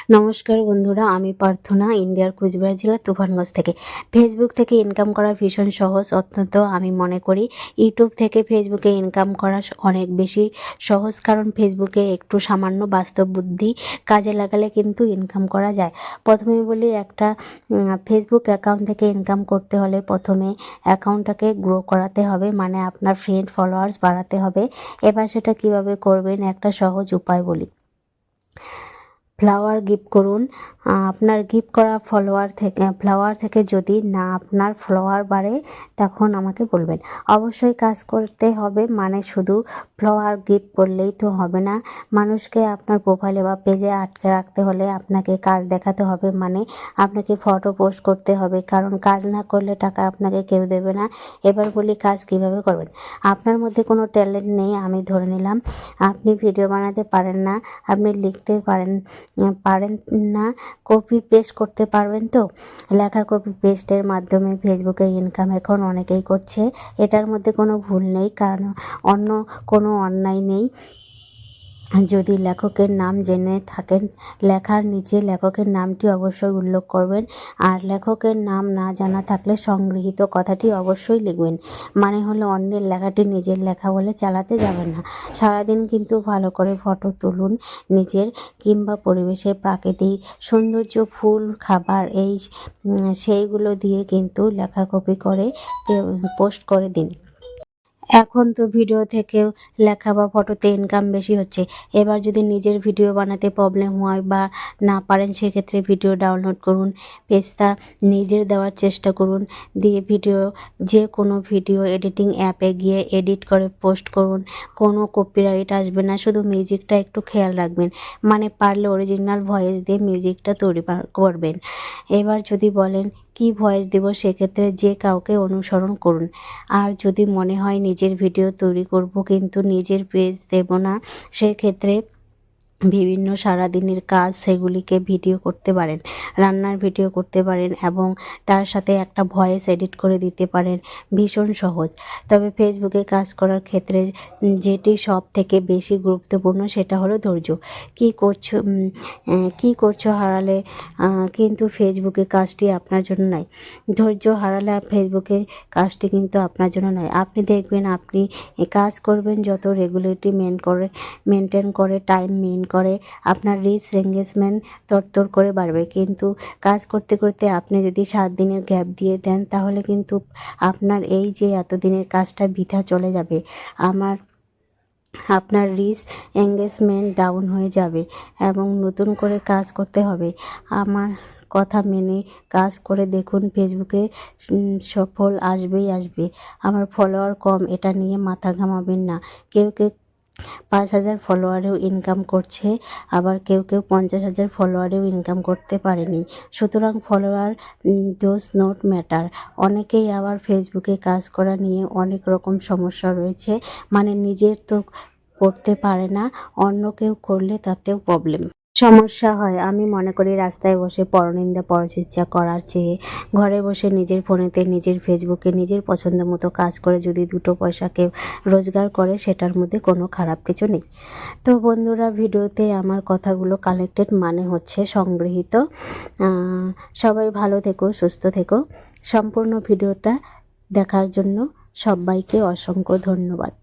নমস্কার বন্ধুরা, আমি প্রার্থনা ইন্ডিয়ার কুচবিহার জেলার তুফানগঞ্জ থেকে। ফেসবুক থেকে ইনকাম করা ভীষণ সহজ, অত্যন্ত আমি মনে করি ইউটিউব থেকে ফেসবুকে ইনকাম করা অনেক বেশি সহজ, কারণ ফেসবুকে একটু সামান্য বাস্তব বুদ্ধি কাজে লাগালে কিন্তু ইনকাম করা যায়। প্রথমে বলি, একটা ফেসবুক অ্যাকাউন্ট থেকে ইনকাম করতে হলে প্রথমে অ্যাকাউন্টটাকে গ্রো করাতে হবে, মানে আপনার ফ্রেন্ড ফলোয়ার্স বাড়াতে হবে। এবার সেটা কিভাবে করবেন, একটা সহজ উপায় বলি। ফ্লাওয়ার গিফট করুন। আপনার গিফট করা ফ্লাওয়ার থেকে যদি না আপনার ফলোয়ার বাড়ে, তখন আমাকে বলবেন। অবশ্যই কাজ করতে হবে, মানে শুধু ফ্লাওয়ার গিফট করলেই তো হবে না। মানুষকে আপনার প্রোফাইলে বা পেজে আটকে রাখতে হলে আপনাকে কাজ দেখাতে হবে, মানে আপনাকে ফটো পোস্ট করতে হবে, কারণ কাজ না করলে টাকা আপনাকে কেউ দেবে না। এবার বলি কাজ কিভাবে করবেন। আপনার মধ্যে কোনো ট্যালেন্ট নেই, আমি ধরে নিলাম আপনি ভিডিও বানাতে পারেন না, আপনি লিখতে পারেন না, কপি পেস্ট করতে পারবেন তো? লেখা কপি পেস্টের মাধ্যমে ফেসবুকে ইনকাম এখন অনেকেই করছে। এটার মধ্যে কোনো ভুল নেই, কারণ অন্য কোনো অন্যায় নেই। যদি লেখকের নাম জেনে থাকেন, লেখার নিচে লেখকের নামটি অবশ্যই উল্লেখ করবেন। আর লেখকের নাম না জানা থাকলে সংগৃহীত কথাটি অবশ্যই লিখবেন। মানে হলো অন্যের লেখাটি নিজের লেখা বলে চালাতে যাবেন না। সারাদিন কিন্তু ভালো করে ফটো তুলুন নিজের, কিংবা পরিবেশের প্রাকৃতিক সৌন্দর্য, ফুল, খাবার, সেইগুলো দিয়ে কিন্তু লেখা কপি করে পোস্ট করে দিন। এখন তো ভিডিও থেকেও লেখা বা ফটোতে ইনকাম বেশি হচ্ছে। এবার যদি নিজের ভিডিও বানাতে প্রবলেম হয় বা না পারেন, সেক্ষেত্রে ভিডিও ডাউনলোড করুন, পেজটা নিজের দেওয়ার চেষ্টা করুন, দিয়ে যে কোনো ভিডিও এডিটিং অ্যাপে গিয়ে এডিট করে পোস্ট করুন। কোনো কপিরাইট আসবে না, শুধু মিউজিকটা একটু খেয়াল রাখবেন, মানে পারলে অরিজিনাল ভয়েস দিয়ে মিউজিকটা তৈরি করবেন। এবার যদি বলেন কি ভয়েস দেব, সেক্ষেত্রে যে কাউকে অনুসরণ করুন। আর যদি মনে হয় নিজের ভিডিও তৈরি করব কিন্তু নিজের পেজ দেব না, সেক্ষেত্রে বিভিন্ন সারাদিনের কাজ সেগুলিকে ভিডিও করতে পারেন, রান্নার ভিডিও করতে পারেন এবং তার সাথে একটা ভয়েস এডিট করে দিতে পারেন। ভীষণ সহজ। তবে ফেসবুকে কাজ করার ক্ষেত্রে যেটি সব থেকে বেশি গুরুত্বপূর্ণ, সেটা হলো ধৈর্য। কি করছো হারালে কিন্তু ফেসবুকে কাজটি আপনার জন্য নয়। ধৈর্য হারালে ফেসবুকে কাজটি কিন্তু আপনার জন্য নয়। আপনি দেখবেন, আপনি কাজ করবেন যত রেগুলারিটি মেনটেন করে, টাইম করে, আপনার রিচ এঙ্গেজমেন্ট তরতর করে বাড়বে। কিন্তু কাজ করতে করতে আপনি যদি 7 দিনের গ্যাপ দিয়ে দেন, তাহলে কিন্তু আপনার এই যে এতদিনের কাজটা বৃথা চলে যাবে। আপনার রিচ এঙ্গেজমেন্ট ডাউন হয়ে যাবে এবং নতুন করে কাজ করতে হবে। আমার কথা মেনে কাজ করে দেখুন, ফেসবুকে সফল আসবে। আমার ফলোয়ার কম, এটা নিয়ে মাথা ঘামাবেন না। কেউ 5,000 ফলোয়ারেও ইনকাম করছে, আবার কেউ 50,000 ফলোয়ারেও ইনকাম করতে পারেনি। সুতরাং ফলোয়ার ডোজ নট ম্যাটার। অনেকেই আবার ফেসবুকে কাজ করা নিয়ে অনেক রকম সমস্যা রয়েছে, মানে নিজের তো করতে পারে না, অন্য কেউ করলে তাতেও সমস্যা হয়। আমি মনে করি রাস্তায় বসে পরনিন্দা পরচর্চা করার চেয়ে ঘরে বসে নিজের ফোনেতে, নিজের ফেসবুকে, নিজের পছন্দ মতো কাজ করে যদি 2 পয়সা কেউ রোজগার করে, সেটার মধ্যে কোনো খারাপ কিছু নেই। তো বন্ধুরা, ভিডিওতে আমার কথাগুলো কালেক্টেড, মানে হচ্ছে সংগৃহীত। সবাই ভালো থেকো, সুস্থ থেকো। সম্পূর্ণ ভিডিওটা দেখার জন্য সবাইকে অসংখ্য ধন্যবাদ।